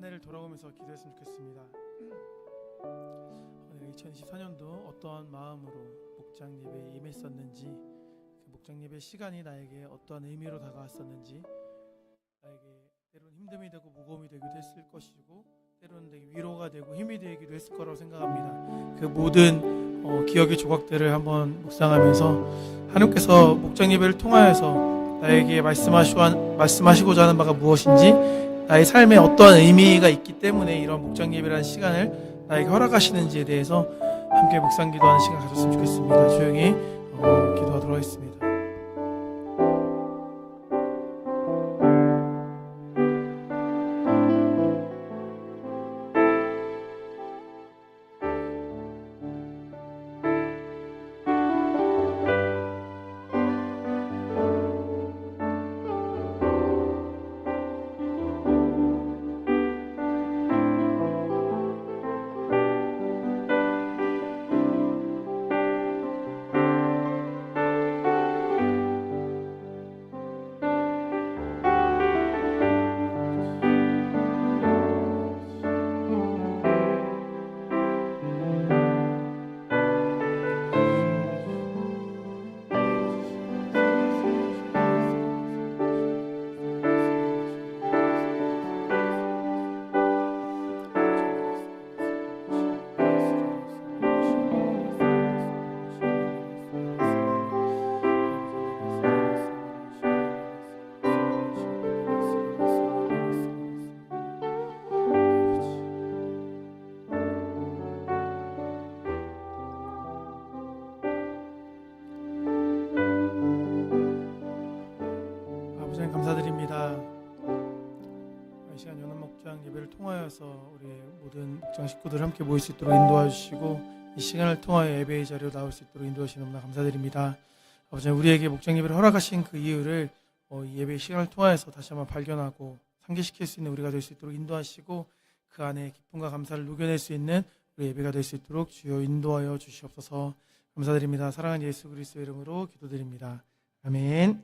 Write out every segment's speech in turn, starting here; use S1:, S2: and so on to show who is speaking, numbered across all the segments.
S1: 해를 돌아오면서 기도했으면 좋겠습니다. 2024년도 어떠한 마음으로 목장 예배에 임했었는지, 그 목장 예배 시간이 나에게 어떠한 의미로 다가왔었는지, 나에게 때로는 힘듦이 되고 무거움이 되기도 했을 것이고, 때로는 되게 위로가 되고 힘이 되기도 했을 거라고 생각합니다. 그 모든 기억의 조각들을 한번 묵상하면서 하나님께서 목장 예배를 통하여서 나에게 말씀하시고자 하는 바가 무엇인지, 나의 삶에 어떠한 의미가 있기 때문에 이런 목장 예배라는 시간을 나에게 허락하시는지에 대해서 함께 묵상 기도하는 시간 가졌으면 좋겠습니다. 조용히 기도하도록 하겠습니다. 아버지 감사드립니다. 이 시간 연합 목장 예배를 통하여서 우리 모든 목장 식구들 함께 모일 수 있도록 인도해 주시고, 이 시간을 통하여 예배의 자리로 나올 수 있도록 인도해 주시는 너무나 감사드립니다. 아버지, 우리에게 목장 예배를 허락하신 그 이유를 이 예배의 시간을 통하여서 다시 한번 발견하고 상기시킬 수 있는 우리가 될 수 있도록 인도하시고, 그 안에 기쁨과 감사를 녹여낼 수 있는 우리 예배가 될 수 있도록 주여 인도하여 주시옵소서. 감사드립니다. 사랑하는 예수 그리스도의 이름으로 기도드립니다. 아멘.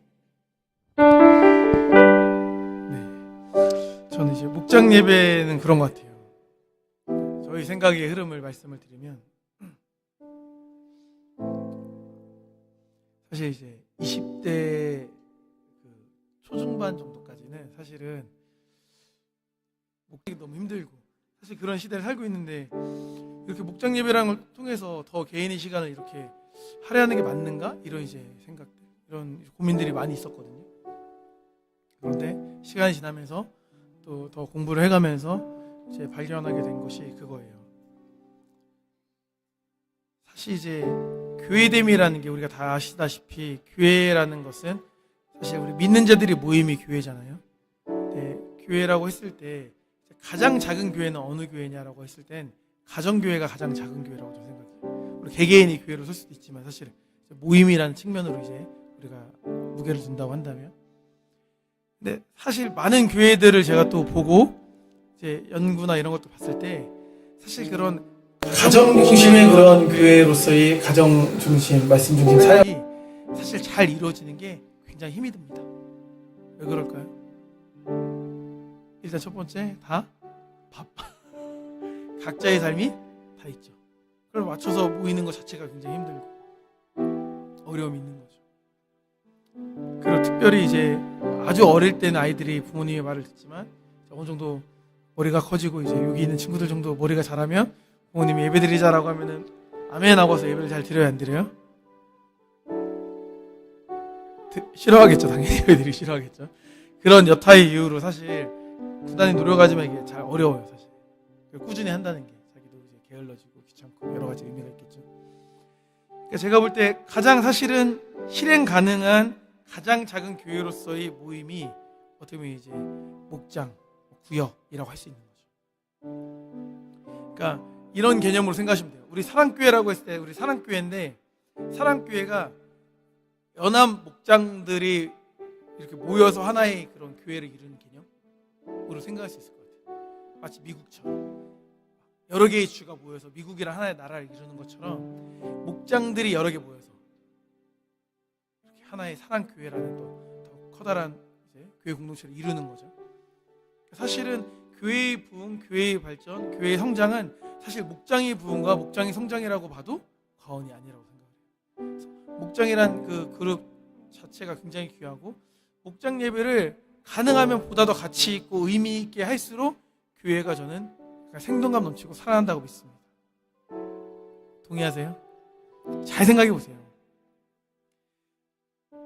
S1: 저는 이제 목장 예배는 그런 것 같아요. 저희 생각의 흐름을 말씀을 드리면, 사실 이제 20대 초중반 정도까지는 사실은 목장이 너무 힘들고, 사실 그런 시대를 살고 있는데, 이렇게 목장 예배라는 걸 통해서 더 개인의 시간을 이렇게 할애하는 게 맞는가? 이런 이제 생각들, 이런 고민들이 많이 있었거든요. 그런데 시간이 지나면서 또 더 공부를 해가면서 이제 발견하게 된 것이 그거예요. 사실 이제 교회됨이라는 게, 우리가 다 아시다시피 교회라는 것은 사실 우리 믿는 자들이 모임이 교회잖아요. 근데 교회라고 했을 때 가장 작은 교회는 어느 교회냐라고 했을 땐 가정교회가 가장 작은 교회라고 저는 생각해요. 우리 개개인이 교회로 설 수도 있지만, 사실 모임이라는 측면으로 이제 우리가 무게를 둔다고 한다면, 근데 사실 많은 교회들을 제가 또 보고 이제 연구나 이런 것도 봤을 때, 사실 그런 가정 중심의 그런 교회로서의 가정 중심, 말씀 중심 사역이 사실 잘 이루어지는 게 굉장히 힘이 듭니다. 왜 그럴까요? 일단 첫 번째, 다 바빠. 각자의 삶이 다 있죠. 그걸 맞춰서 모이는 것 자체가 굉장히 힘들고 어려움이 있는 거죠. 그리고 특별히 이제 아주 어릴 때는 아이들이 부모님의 말을 듣지만, 어느 정도 머리가 커지고 이제 여기 있는 친구들 정도 머리가 자라면 부모님이 예배 드리자라고 하면은 아멘 하고 와서 예배를 잘 드려요, 안 드려요? 싫어하겠죠. 당연히 예배드리기 싫어하겠죠. 그런 여타의 이유로 사실 부단히 노력하지만 이게 잘 어려워요, 사실. 꾸준히 한다는 게 자기도 이제 게을러지고 귀찮고 여러 가지 의미가 있겠죠. 그러니까 제가 볼 때 가장 사실은 실행 가능한 가장 작은 교회로서의 모임이 어떻게 보면 이제 목장, 구역이라고 할 수 있는 거죠. 그러니까 이런 개념으로 생각하시면 돼요. 우리 사랑교회라고 했을 때, 우리 사랑교회인데, 사랑교회가 연합 목장들이 이렇게 모여서 하나의 그런 교회를 이루는 개념으로 생각할 수 있을 것 같아요. 마치 미국처럼 여러 개의 주가 모여서 미국이란 하나의 나라를 이루는 것처럼, 목장들이 여러 개 모여서 이렇게 하나의 사랑교회라는 또 더 커다란 이제 교회 공동체를 이루는 거죠. 사실은 교회의 부흥, 교회의 발전, 교회의 성장은 사실 목장의 부흥과 목장의 성장이라고 봐도 과언이 아니라고 생각해요. 그래서 목장이란 그 그룹 자체가 굉장히 귀하고 목장 예배를 가능하면 보다 더 가치 있고 의미 있게 할수록 교회가 저는 생동감 넘치고 살아난다고 믿습니다. 동의하세요? 잘 생각해 보세요.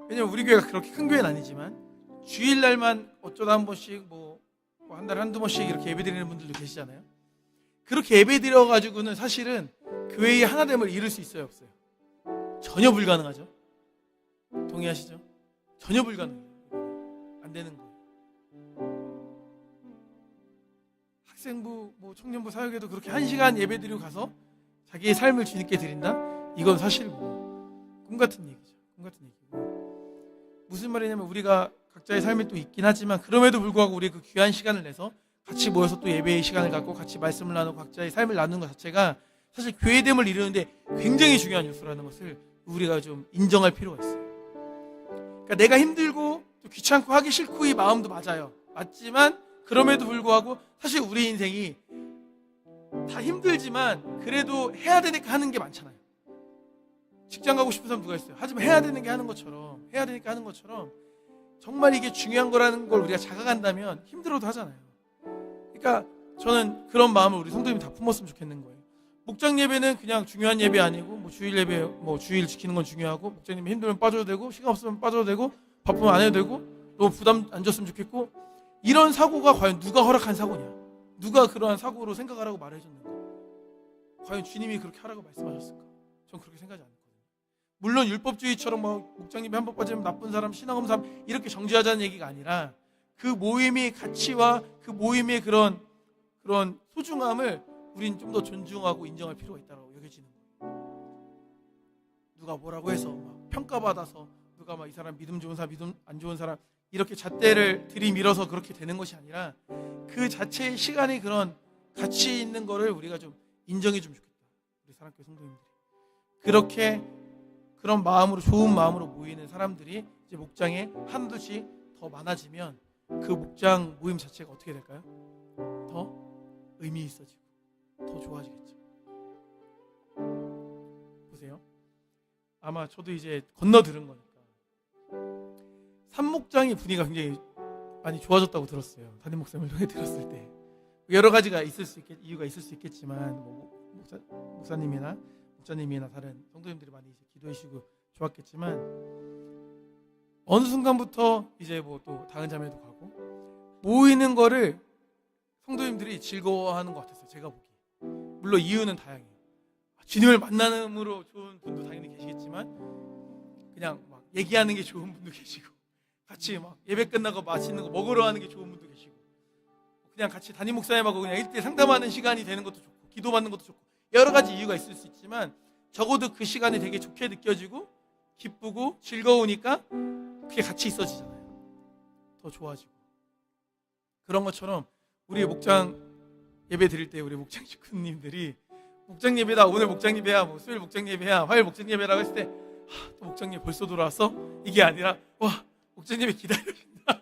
S1: 왜냐면 우리 교회가 그렇게 큰 교회는 아니지만 주일날만 어쩌다 한 번씩 뭐 한 달에 한두 번씩 이렇게 예배 드리는 분들도 계시잖아요. 그렇게 예배 드려가지고는 사실은 교회의 하나됨을 이룰 수 있어요, 없어요? 전혀 불가능하죠. 동의하시죠? 전혀 불가능해요. 안 되는 거예요. 학생부, 뭐 청년부 사역에도 그렇게 1시간 예배 드리고 가서 자기의 삶을 주님께 드린다? 이건 사실 꿈 같은 얘기죠. 꿈 같은 얘기고. 무슨 말이냐면 우리가 각자의 삶이 또 있긴 하지만 그럼에도 불구하고 우리 그 귀한 시간을 내서 같이 모여서 또 예배의 시간을 갖고 같이 말씀을 나누고 각자의 삶을 나누는 것 자체가 사실 교회됨을 이루는데 굉장히 중요한 요소라는 것을 우리가 좀 인정할 필요가 있어요. 그러니까 내가 힘들고 또 귀찮고 하기 싫고 이 마음도 맞아요. 맞지만 그럼에도 불구하고 사실 우리 인생이 다 힘들지만 그래도 해야 되니까 하는 게 많잖아요. 직장 가고 싶은 사람 누가 있어요? 하지만 해야 되는 게 하는 것처럼 해야 되니까 하는 것처럼 정말 이게 중요한 거라는 걸 우리가 자각한다면 힘들어도 하잖아요. 그러니까 저는 그런 마음을 우리 성도님이 다 품었으면 좋겠는 거예요. 목장 예배는 그냥 중요한 예배 아니고 뭐 주일 예배 뭐 주일 지키는 건 중요하고 목장님이 힘들면 빠져도 되고 시간 없으면 빠져도 되고 바쁘면 안 해도 되고 너무 부담 안 줬으면 좋겠고 이런 사고가 과연 누가 허락한 사고냐? 누가 그러한 사고로 생각하라고 말해줬는가? 과연 주님이 그렇게 하라고 말씀하셨을까? 전 그렇게 생각하지 않거든요. 물론 율법주의처럼 뭐 목장님이 한 번 빠지면 나쁜 사람, 신앙 없는 사람 이렇게 정죄하자는 얘기가 아니라 그 모임의 가치와 그 모임의 그런 소중함을 우린 좀 더 존중하고 인정할 필요가 있다고 여겨지는 거예요. 누가 뭐라고 해서 막 평가받아서 누가 막 이 사람 믿음 좋은 사람, 믿음 안 좋은 사람 이렇게 잣대를 들이밀어서 그렇게 되는 것이 아니라 그 자체의 시간이 그런 가치 있는 거를 우리가 좀 인정해 주면 좋겠다. 우리 사랑교회 성도님들이 그렇게 그런 마음으로 좋은 마음으로 모이는 사람들이 이제 목장에 한두씩 더 많아지면 그 목장 모임 자체가 어떻게 될까요? 더 의미 있어지고 더 좋아지겠죠. 보세요. 아마 저도 이제 건너 들은 거니까 산목장의 분위기가 굉장히 많이 좋아졌다고 들었어요. 담임 목사님을 통해 들었을 때 여러 가지가 이유가 있을 수 있겠지만 뭐 목사님이나 목사님이나 다른 성도님들이 많이 이제 기도해 주시고 좋았겠지만 어느 순간부터 이제 뭐 또 다른 자매도 가고 모이는 거를 성도님들이 즐거워하는 것 같았어요. 제가 보기. 물론 이유는 다양해요. 주님을 만나는으로 좋은 분도 당연히 계시겠지만 그냥 막 얘기하는 게 좋은 분도 계시고 같이 막 예배 끝나고 맛있는 거 먹으러 하는 게 좋은 분도 계시고 그냥 같이 담임 목사님하고 그냥 1대1 상담하는 시간이 되는 것도 좋고 기도받는 것도 좋고 여러 가지 이유가 있을 수 있지만 적어도 그 시간이 되게 좋게 느껴지고 기쁘고 즐거우니까 그게 같이 있어지잖아요. 더 좋아지고 그런 것처럼 우리 목장 예배 드릴 때 우리 목장 식구님들이 목장 예배다 오늘 목장 예배야 뭐 수요일 목장 예배야 화요일 목장 예배라고 했을 때 또 목장 예배 벌써 돌아왔어? 이게 아니라 와 목장 예배 기다려진다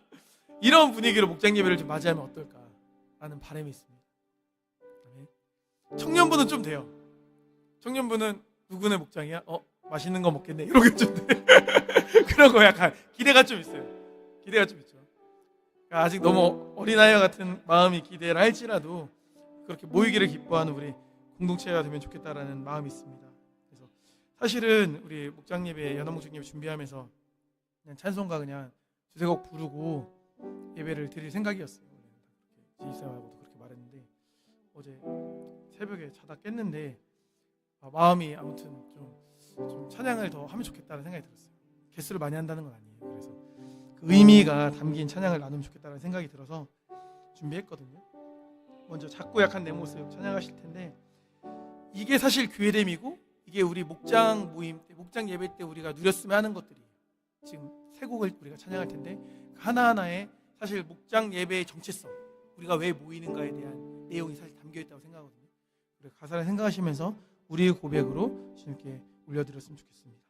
S1: 이런 분위기로 목장 예배를 좀 맞이하면 어떨까라는 바람이 있습니다. 청년부는 좀 돼요. 청년부는 누구네 목장이야? 맛있는 거 먹겠네 이러게 좀 돼. 그런 거 약간 기대가 좀 있어요. 기대가 좀 있죠. 그러니까 아직 너무 어린아이와 같은 마음이 기대를 할지라도 그렇게 모이기를 기뻐하는 우리 공동체가 되면 좋겠다라는 마음이 있습니다. 그래서 사실은 우리 목장 예배, 연합 목장 예배 준비하면서 그냥 찬송가 그냥 두세 곡 부르고 예배를 드릴 생각이었어요. 지휘사하고도 그렇게 말했는데 어제 새벽에 자다 깼는데 마음이 아무튼 좀 찬양을 더 하면 좋겠다는 생각이 들었어요. 개수를 많이 한다는 건 아니에요. 그래서 그 의미가 담긴 찬양을 나누면 좋겠다는 생각이 들어서 준비했거든요. 먼저 작고 약한 내 모습 찬양하실 텐데 이게 사실 교회됨이고 이게 우리 목장 모임 때 목장 예배 때 우리가 누렸으면 하는 것들이에요. 지금 세 곡을 우리가 찬양할 텐데 하나하나에 사실 목장 예배의 정체성 우리가 왜 모이는가에 대한 내용이 사실 담겨있다고 생각하거든요. 가사를 생각하시면서 우리의 고백으로 주님께 올려드렸으면 좋겠습니다.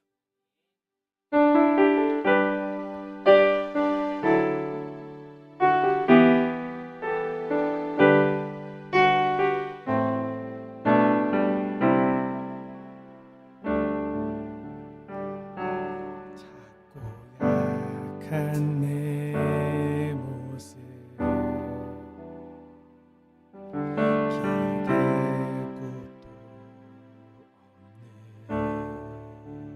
S1: 고약한 내 모습 기댈 곳도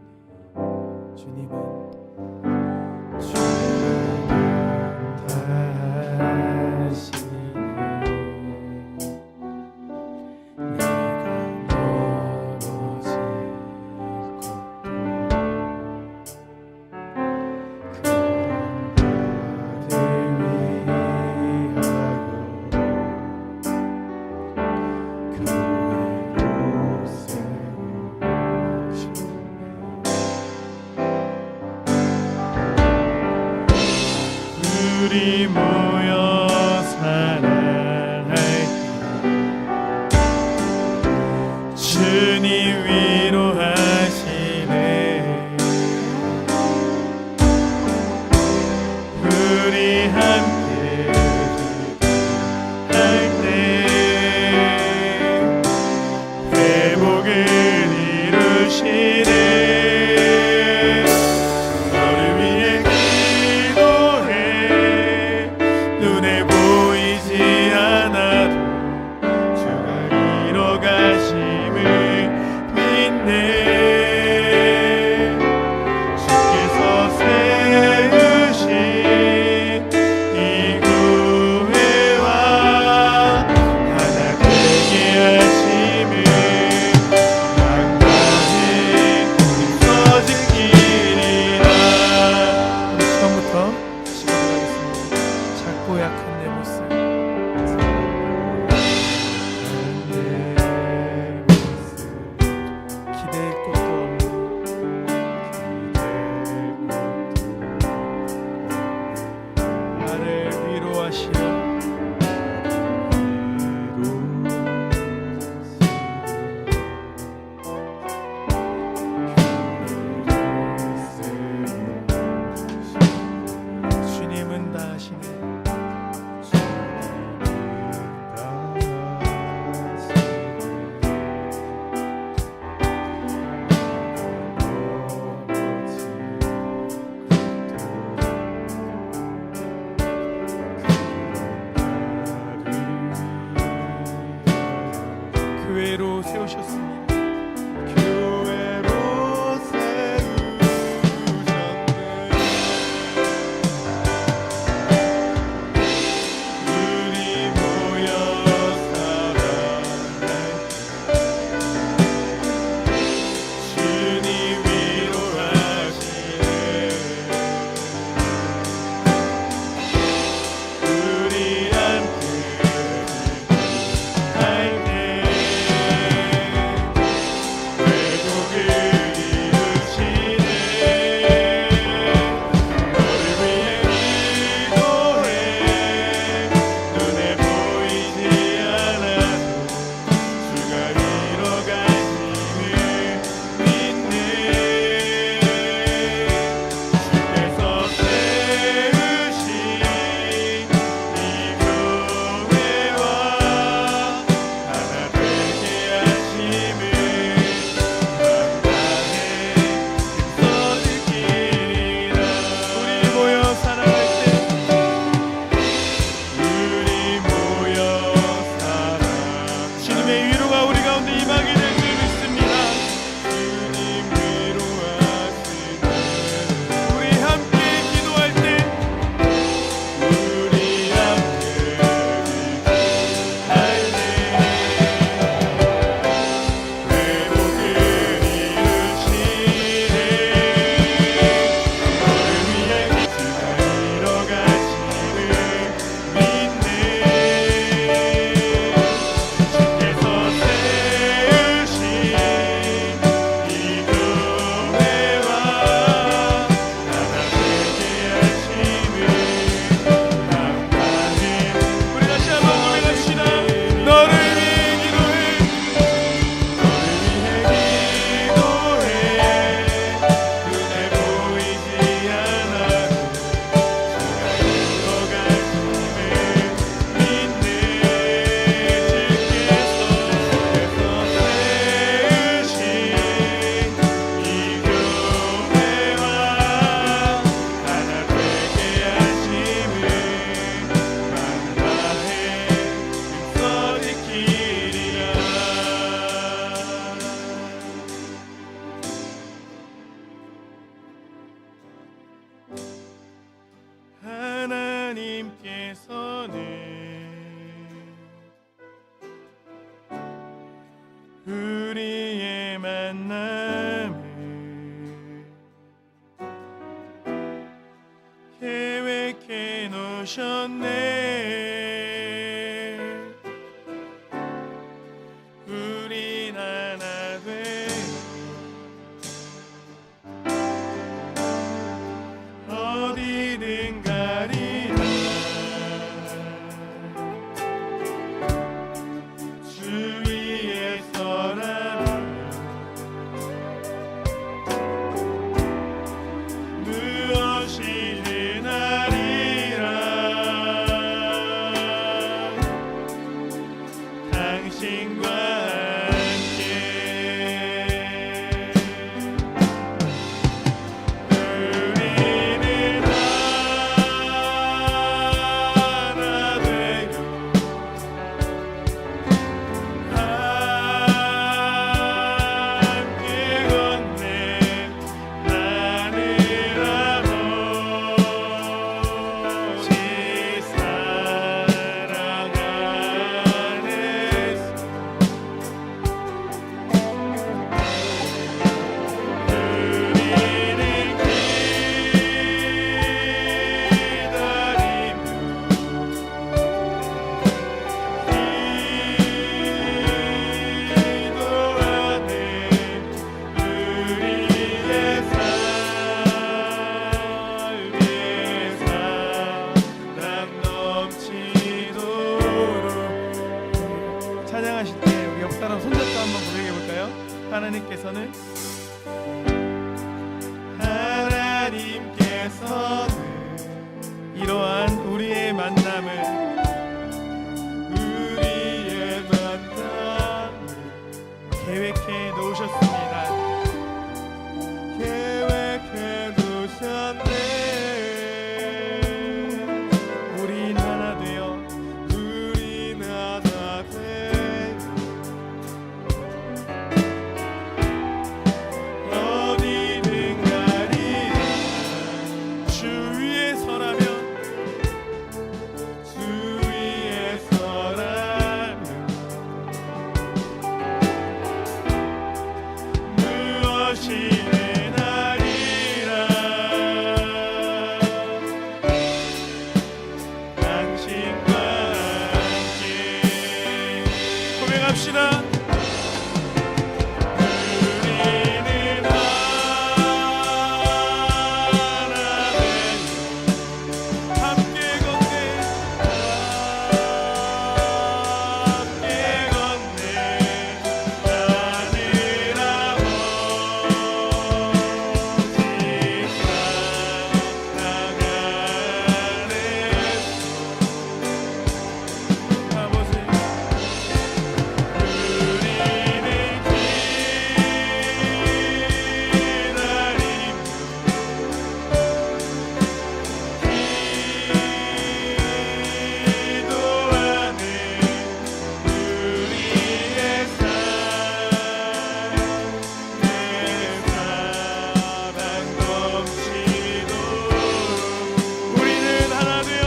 S1: 없네 위로하시려 교회를 세우셨네. 주님은 우리 모여 사랑할 때 주님 위로하시네. 우리 함께 할 때 회복을 이루시네. 교회로 세우셨습니다. 교회로 세우셨네. 만남을 계획해 놓으셨네. 우린 하나 돼 어디든 가리라. 주 위에 서라면 무엇이 능하리라. 당신과 함께 우리는 하나 되고 함께 걷네 하늘 아버지 사랑 안에서 우리는 기도하네. 우리의 삶에 사랑 넘치도록. 찬양하실 때 우리 옆 사람 손잡고 한번 고백해 볼까요? 하나님께서는 이러한 우리의 만남을 계획해 놓으셨습니다. 계획해 놓으셨네. 우린 하나 되어 우린 하나 되어 어디든 가리라. 주 위에 서라면 주 위에 서라면 무엇이 능하리라. 당신과 함께 고백합시다. 우리는 하나 되어 함께 걷네 하늘 아버지 우리는 하나 되어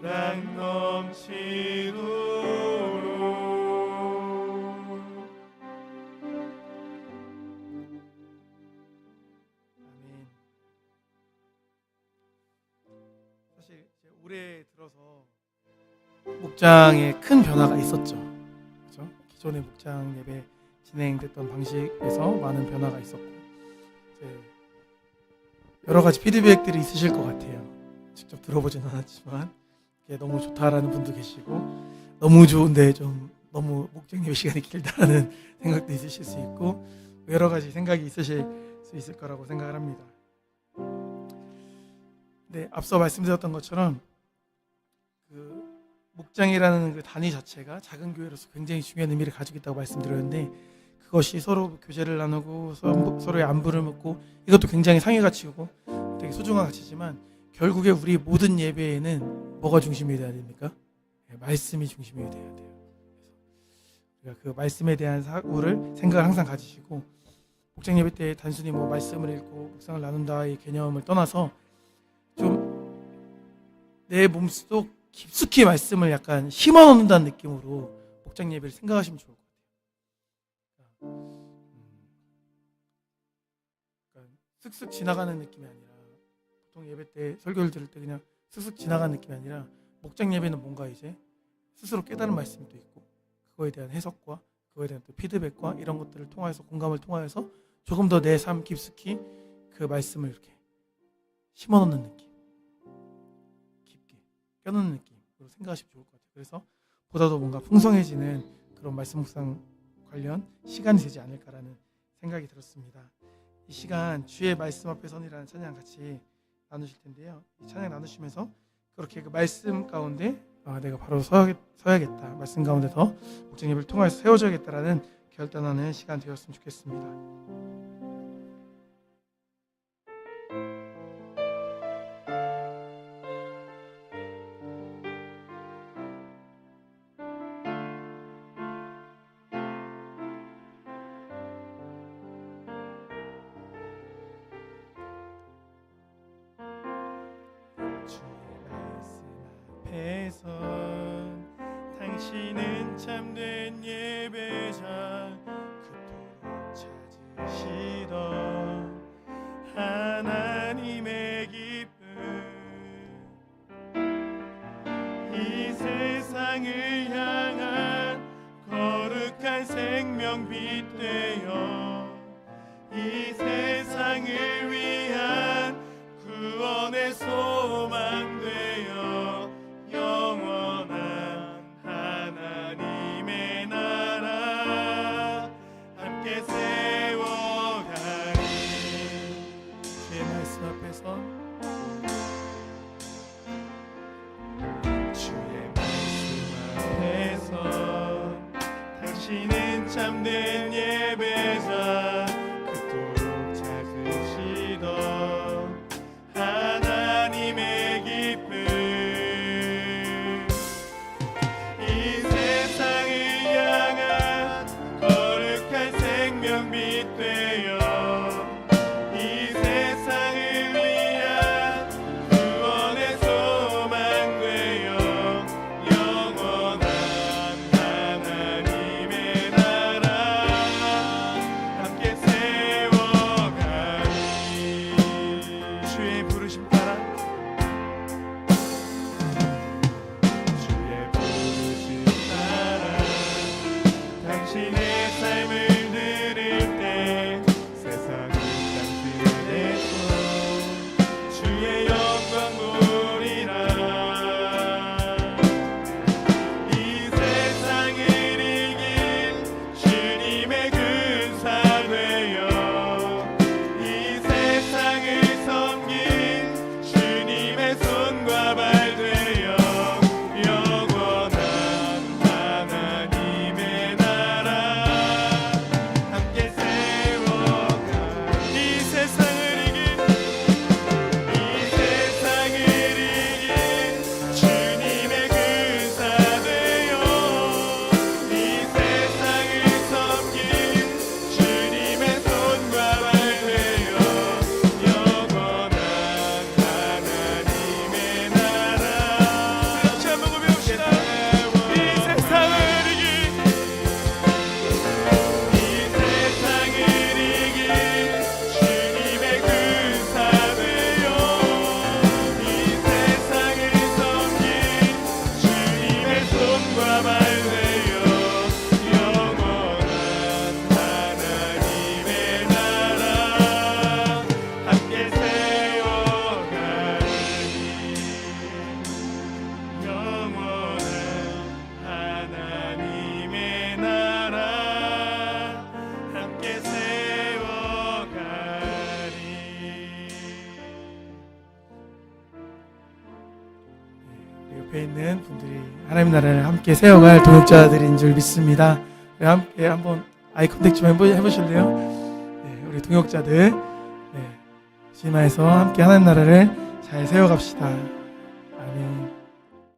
S1: 사랑 넘치도록 사실 이제 올해 들어서 목장에 큰 변화가 있었죠. 그렇죠? 기존의 목장 예배 진행됐던 방식에서 많은 변화가 있었고 이제 여러 가지 피드백들이 있으실 것 같아요. 직접 들어보진 않았지만 이게 너무 좋다라는 분도 계시고 너무 좋은데 좀 너무 목장 예배 시간이 길다라는 생각도 있으실 수 있고 여러 가지 생각이 있으실 수 있을 거라고 생각을 합니다. 네, 앞서 말씀드렸던 것처럼 그 목장이라는 그 단위 자체가 작은 교회로서 굉장히 중요한 의미를 가지고 있다고 말씀드렸는데 그것이 서로 교제를 나누고 서로의 안부를 묻고 이것도 굉장히 상위 가치고 되게 소중한 가치지만 결국에 우리 모든 예배에는 뭐가 중심이 돼야 됩니까? 네, 말씀이 중심이 돼야 돼요. 그래서 그 말씀에 대한 사고를 생각을 항상 가지시고 목장 예배 때 단순히 뭐 말씀을 읽고 묵상을 나눈다의 개념을 떠나서 좀 내 몸속 깊숙이 말씀을 약간 심어 넣는다는 느낌으로 목장 예배를 생각하시면 좋을 것 같아요. 그러니까 슥슥 지나가는 느낌이 아니라 보통 예배 때 설교를 들을 때 그냥 슥슥 지나가는 느낌이 아니라 목장 예배는 뭔가 이제 스스로 깨달은 말씀도 있고 그거에 대한 해석과 그거에 대한 또 피드백과 이런 것들을 통해서 공감을 통하여서 조금 더 내 삶 깊숙이 그 말씀을 이렇게 심어 넣는 느낌, 깊게 껴넣는 느낌으로 생각하시면 좋을 것 같아요. 그래서 보다도 뭔가 풍성해지는 그런 말씀 묵상 관련 시간이 되지 않을까라는 생각이 들었습니다. 이 시간 주의 말씀 앞에 선이라는 찬양 같이 나누실 텐데요. 이 찬양 나누시면서 그렇게 그 말씀 가운데 내가 바로 서야겠다. 말씀 가운데 더 목장 예배를 통해서 세워져야겠다라는 결단하는 시간 되었으면 좋겠습니다. 당신은 참된 예배자 그토록 찾으시던 하나님의 기쁨 이 세상을 향한 거룩한 생명빛 되어 이 세상을 위한 구원의 소망 되어 영원한 하나님의 나라 함께 세워가리. 주의 말씀 앞에서 주의 말씀 앞에서 당신은 참된 예배자 그토록 찾으시던 하나님의 기쁨 이 세상을 향한 거룩한 생명빛 되어 이 세상을 위한 구원의 소망 되어 영원한 하나님의 나라 함께 세워가리. 주의 부르심 따라 주의 부르심 따라 당신의 삶을 들을 때 세상은 당신에서 주의 영광 보리라. 이 세상을 이길 주님의 근사 되어 이 세상을 섬길 있는 분들이 하나님 나라를 함께 세워갈 동역자들인 줄 믿습니다. 함께 한번 아이 컨택 좀 해보실래요? 네, 우리 동역자들, 네, 심화해서 함께 하나님 나라를 잘 세워갑시다.